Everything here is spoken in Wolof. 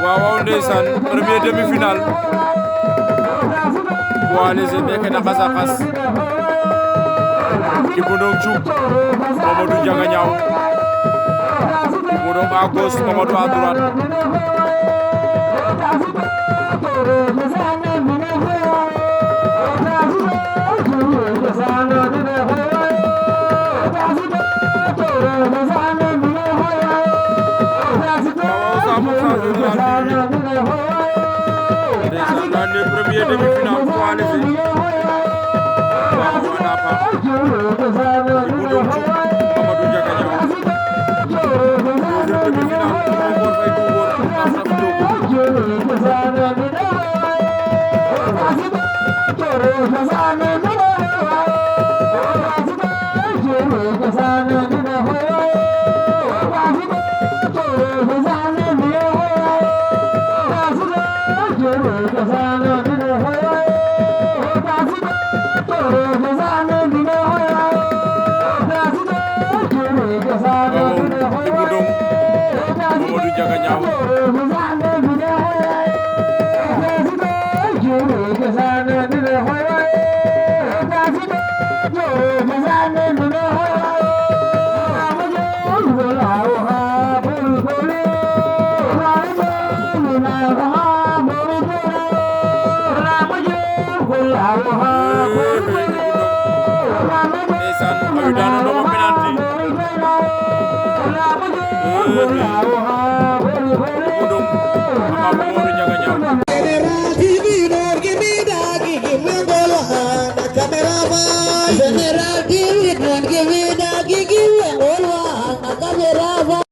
waaw ndeysaan premier demi-finale poids léger nekk na xas a xas Ibou Ndong Diouf Mamadou Ndiaga Niao Ibou Ndong à gauche Mamadou à droite ndeysaan le premier demi-finale poids léger waaw na pa Ibou Ndong Diouf Mamadou Ndiaga Niao deuxième demi-finale Ngor Faye Ngor Mamadou Ndiaga Niao ndeysaan awi daanu no penalty Ibou Ndong ama Mamadou Ndiaga Niao